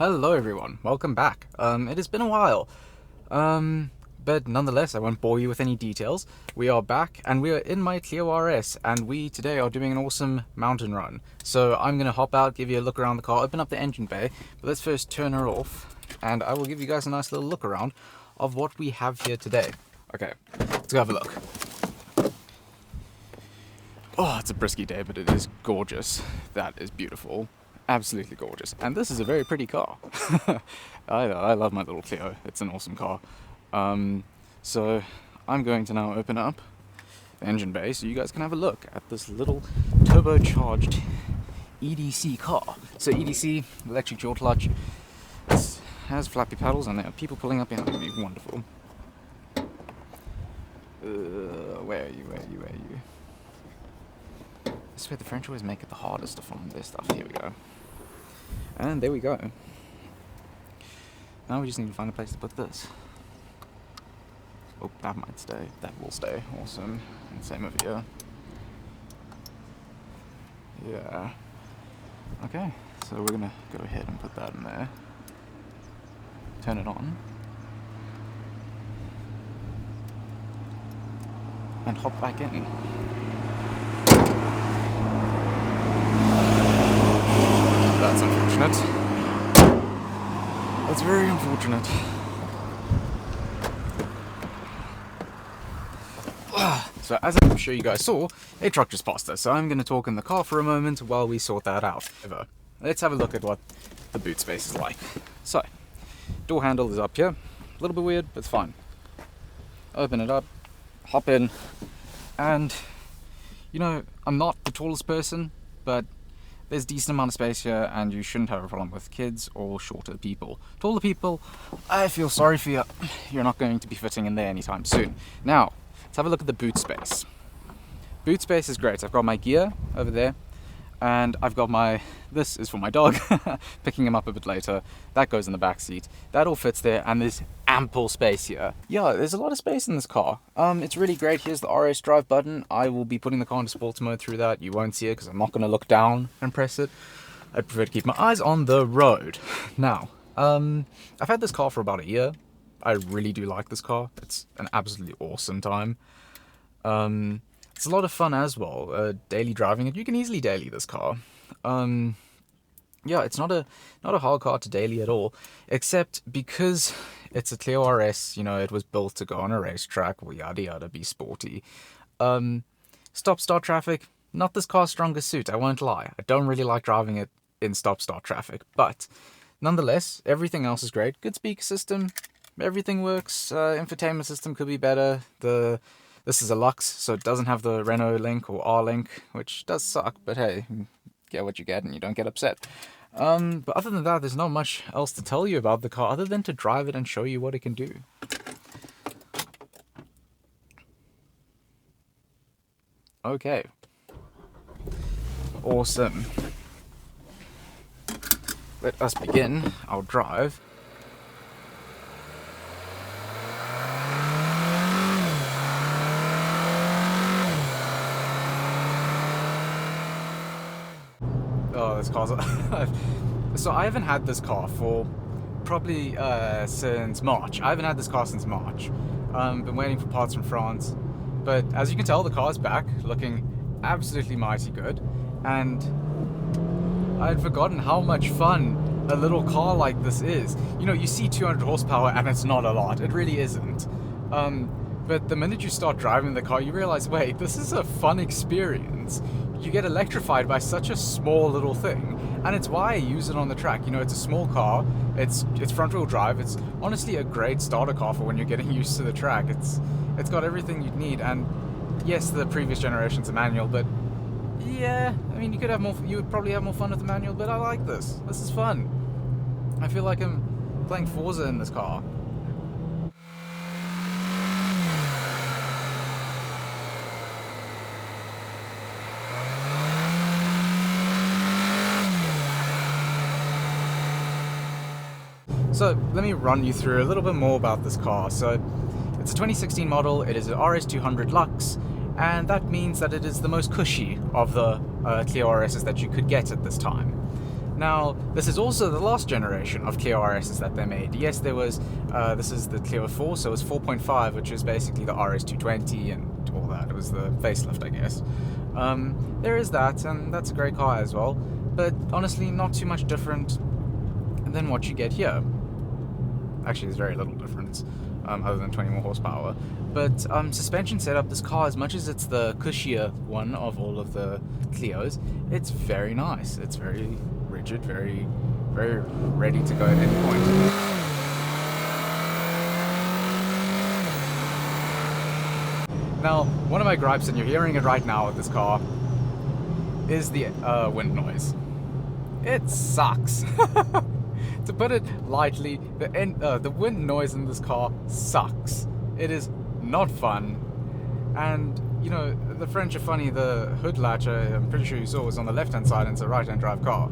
Hello everyone, welcome back. It has been a while, but nonetheless I won't bore you with any details. We are back and we are in my Clio RS and we today are doing an awesome mountain run. So I'm going to hop out, give you a look around the car, open up the engine bay, but let's first turn her off and I will give you guys a nice little look around of what we have here today. Okay, let's go have a look. Oh, it's a brisky day, but it is gorgeous. That is beautiful. Absolutely gorgeous. And this is a very pretty car. I love my little Clio. It's an awesome car. So I'm going to now open up the engine bay so you guys can have a look at this little turbocharged EDC car. So EDC, electric dual clutch, this has flappy paddles and there are people pulling up behind me. Wonderful. Where are you? I swear the French always make it the hardest to find their stuff. Here we go. And there we go. Now we just need to find a place to put this. Oh, that might stay. That will stay. Awesome. And same over here. Yeah. Okay, so we're gonna go ahead and put that in there. Turn it on. And hop back in. That's unfortunate. That's very unfortunate. So as I'm sure you guys saw, a truck just passed us, so I'm going to talk in the car for a moment while we sort that out. Let's have a look at what the boot space is like. So, door handle is up here. A little bit weird, but it's fine. Open it up, hop in, and you know, I'm not the tallest person, but there's a decent amount of space here and you shouldn't have a problem with kids or shorter people. Taller people, I feel sorry for you. You're not going to be fitting in there anytime soon. Now, let's have a look at the boot space. Boot space is great. I've got my gear over there and I've got this is for my dog, picking him up a bit later. That goes in the back seat. That all fits there and there's ample space here. Yeah, there's a lot of space in this car. It's really great. Here's the RS drive button. I will be putting the car into sports mode through that. You won't see it because I'm not going to look down and press it. I prefer to keep my eyes on the road. Now, I've had this car for about a year. I really do like this car. It's an absolutely awesome time. It's a lot of fun as well, daily driving it. You can easily daily this car. Yeah, it's not a hard car to daily at all, except because it's a Clio RS, you know, it was built to go on a racetrack, yada yada, be sporty. Stop-start traffic, not this car's strongest suit, I won't lie. I don't really like driving it in stop-start traffic, but nonetheless, everything else is great. Good speaker system, everything works. Infotainment system could be better. This is a Lux, so it doesn't have the Renault Link or R-Link, which does suck, but hey, get what you get and you don't get upset. But other than that, there's not much else to tell you about the car other than to drive it and show you what it can do. Okay. Awesome. Let us begin our drive. Oh, this car's... So I haven't had this car for probably since March. I haven't had this car since March. Been waiting for parts from France. But as you can tell, the car's back, looking absolutely mighty good. And I had forgotten how much fun a little car like this is. You know, you see 200 horsepower and it's not a lot. It really isn't. But the minute you start driving the car, you realize, wait, this is a fun experience. You get electrified by such a small little thing, and it's why I use it on the track. You know, it's a small car, it's front-wheel drive, it's honestly a great starter car for when you're getting used to the track. It's got everything you'd need, and yes, the previous generation's a manual, but yeah, I mean, you would probably have more fun with the manual, but I like this. This is fun. I feel like I'm playing Forza in this car. So let me run you through a little bit more about this car. So it's a 2016 model, it is an RS200 Lux, and that means that it is the most cushy of the Clio RSs that you could get at this time. Now, this is also the last generation of Clio RSs that they made. Yes, there was, this is the Clio 4, so it was 4.5, which is basically the RS220 and all that. It was the facelift, I guess. There is that, and that's a great car as well, but honestly, not too much different than what you get here. Actually, there's very little difference, other than 20 more horsepower. But suspension setup, this car, as much as it's the cushier one of all of the Clios, it's very nice. It's very rigid, very ready to go at any point. Now, one of my gripes, and you're hearing it right now with this car, is the wind noise. It sucks. To put it lightly, the wind noise in this car sucks. It is not fun. And, you know, the French are funny, the hood latch, I'm pretty sure you saw, was on the left-hand side and it's a right-hand drive car.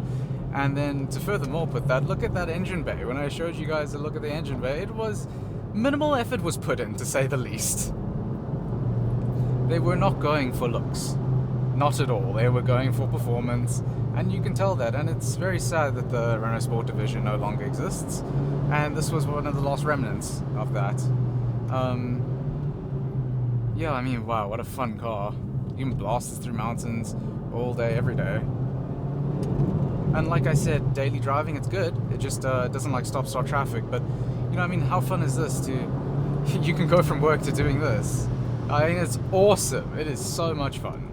And then to furthermore put that, look at that engine bay. When I showed you guys a look at the engine bay, it was, minimal effort was put in, to say the least. They were not going for looks. Not at all. They were going for performance. And you can tell that, and it's very sad that the Renault Sport division no longer exists, and this was one of the last remnants of that. Yeah, I mean, wow, what a fun car. You can blast this through mountains all day, every day. And like I said, daily driving, it's good. It just doesn't like stop-start traffic, but, you know, I mean, how fun is this to... You can go from work to doing this. I mean, it's awesome. It is so much fun.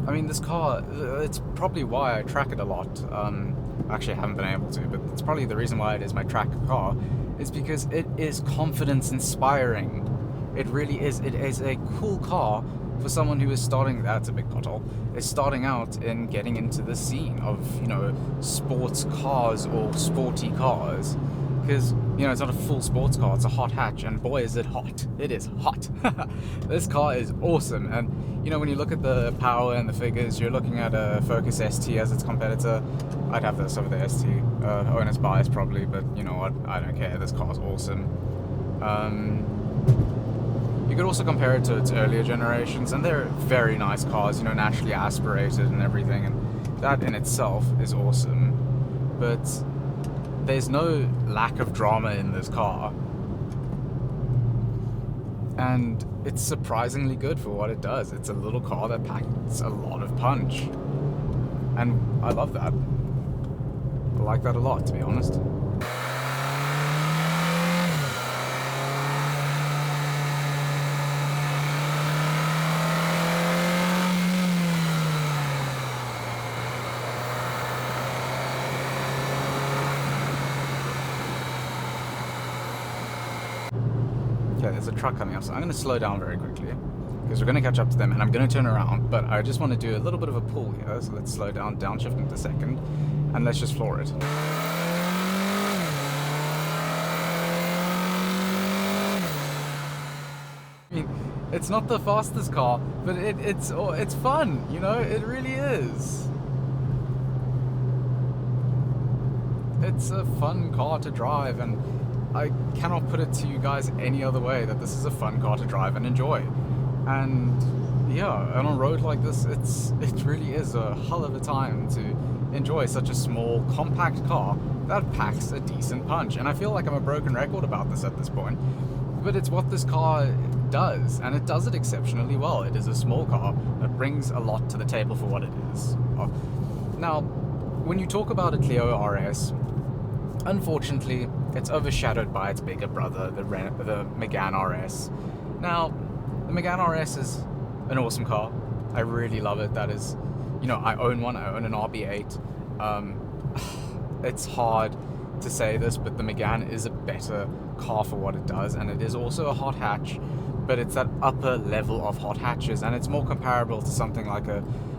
I mean, this car, it's probably why I track it a lot. Actually, I haven't been able to, but it's probably the reason why it is my track car, is because it is confidence inspiring. It really is. It is a cool car for someone who is starting, that's a big pothole, is starting out in getting into the scene of, you know, sports cars or sporty cars. Because, you know, it's not a full sports car, it's a hot hatch, and boy is it hot. It is hot. This car is awesome, and, you know, when you look at the power and the figures, you're looking at a Focus ST as its competitor. I'd have this over the ST, owner's bias probably, but you know what, I don't care, this car's awesome. You could also compare it to its earlier generations, and they're very nice cars, you know, naturally aspirated and everything, and that in itself is awesome. But there's no lack of drama in this car, and it's surprisingly good for what it does. It's a little car that packs a lot of punch, and I love that. I like that a lot, to be honest. Okay, there's a truck coming up, so I'm going to slow down very quickly, because we're going to catch up to them, and I'm going to turn around, but I just want to do a little bit of a pull here, so let's slow down, downshift into second, and let's just floor it. I mean, it's not the fastest car, but it's fun, you know, it really is. It's a fun car to drive, and I cannot put it to you guys any other way that this is a fun car to drive and enjoy. And yeah, on a road like this, it really is a hell of a time to enjoy such a small, compact car that packs a decent punch. And I feel like I'm a broken record about this at this point, but it's what this car does, and it does it exceptionally well. It is a small car that brings a lot to the table for what it is. Now, when you talk about a Clio RS, unfortunately, it's overshadowed by its bigger brother, the Megane RS. Now, the Megane RS is an awesome car. I really love it. That is, you know, I own one. I own an RB8. it's hard to say this, but the Megane is a better car for what it does, and it is also a hot hatch, but it's that upper level of hot hatches, and it's more comparable to something like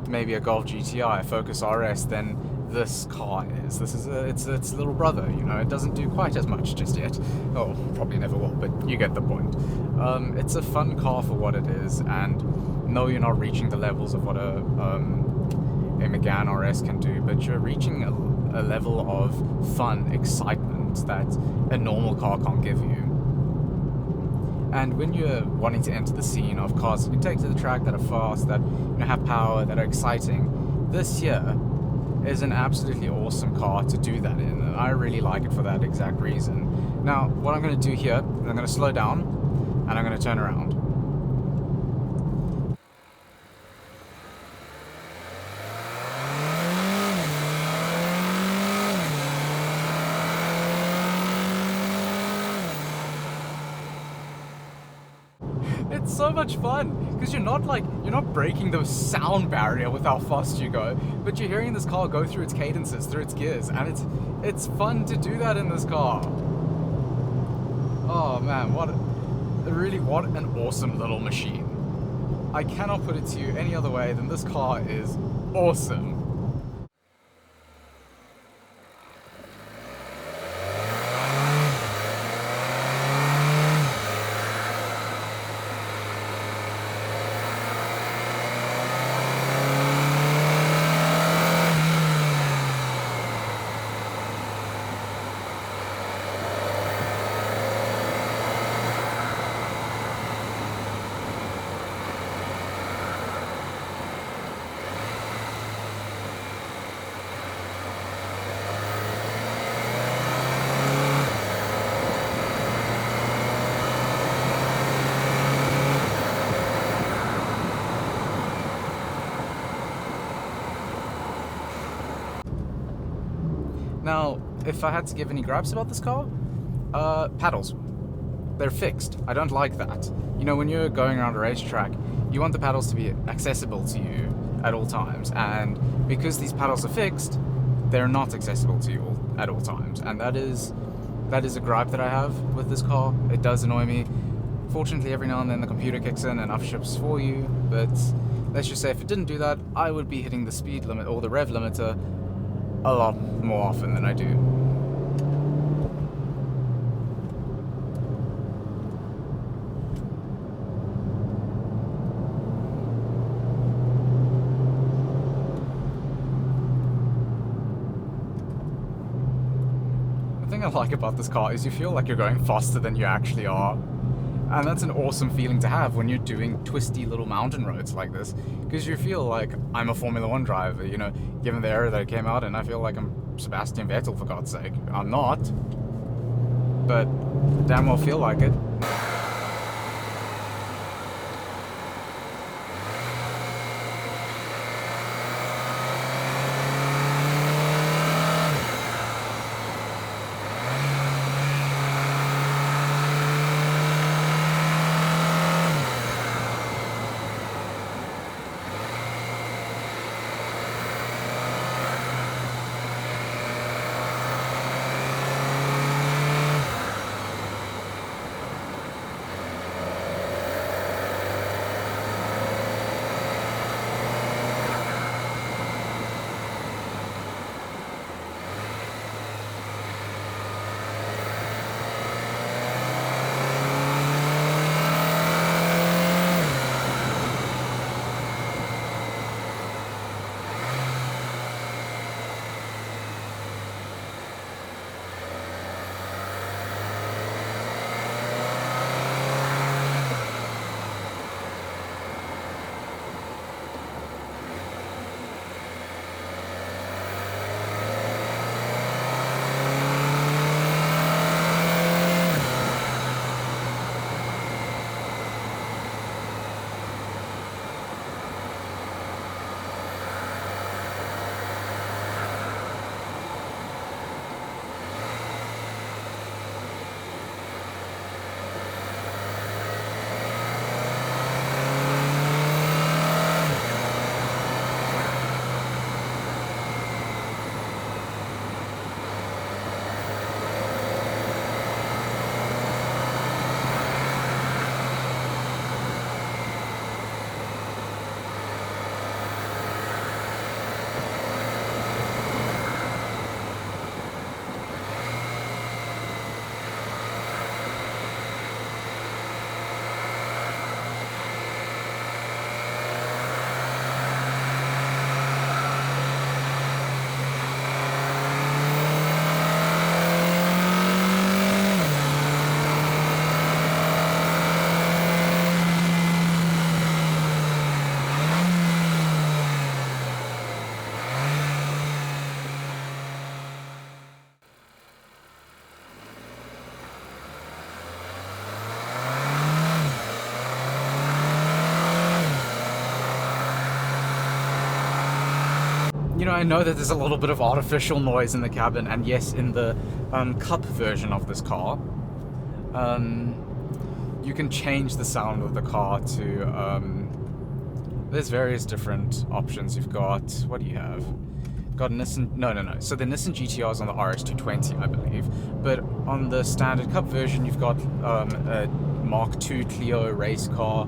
maybe a Golf GTI, a Focus RS, than this car is. This is its little brother, you know. It doesn't do quite as much just yet. Oh, probably never will, but you get the point. It's a fun car for what it is, and no, you're not reaching the levels of what a Megane RS can do, but you're reaching a level of fun, excitement that a normal car can't give you. And when you're wanting to enter the scene of cars that you take to the track, that are fast, that have power, that are exciting, this here is an absolutely awesome car to do that in, and I really like it for that exact reason. Now, what I'm going to do here, I'm going to slow down, and I'm going to turn around. It's so much fun because you're not breaking the sound barrier with how fast you go, but you're hearing this car go through its cadences, through its gears, and it's fun to do that in this car. Oh man, what an awesome little machine. I cannot put it to you any other way than this car is awesome. Now, if I had to give any gripes about this car, paddles. They're fixed. I don't like that. You know, when you're going around a racetrack, you want the paddles to be accessible to you at all times, and because these paddles are fixed, they're not accessible to you at all times, and that is a gripe that I have with this car. It does annoy me. Fortunately, every now and then the computer kicks in and upshifts for you, but let's just say if it didn't do that, I would be hitting the speed limit or the rev limiter a lot more often than I do. The thing I like about this car is you feel like you're going faster than you actually are. And that's an awesome feeling to have when you're doing twisty little mountain roads like this, because you feel like I'm a Formula 1 driver, you know, given the era that I came out in. I feel like I'm Sebastian Vettel, for God's sake. I'm not, but damn well feel like it. You know, I know that there's a little bit of artificial noise in the cabin, and yes, in the Cup version of this car, you can change the sound of the car to, there's various different options. You've got, what do you have? Got a Nissan, no. So the Nissan GTR is on the RS220, I believe, but on the standard Cup version, you've got a Mark II Clio race car.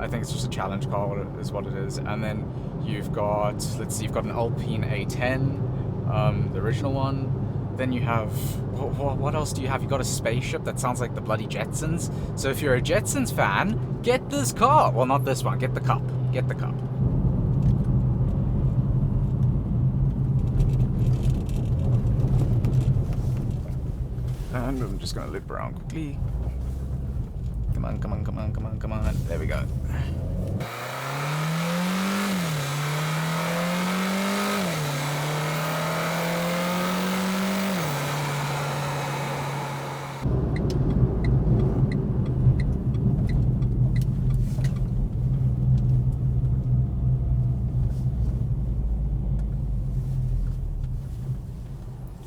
I think it's just a challenge car, is what it is. And then you've got, let's see, you've got an Alpine A10, the original one. Then you have, what else do you have? You've got a spaceship that sounds like the bloody Jetsons. So if you're a Jetsons fan, get this car. Well, not this one, get the Cup. Get the Cup. And I'm just gonna loop around quickly. Come on. There we go.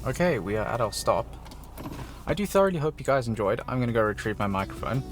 Okay, we are at our stop. I do thoroughly hope you guys enjoyed. I'm gonna go retrieve my microphone.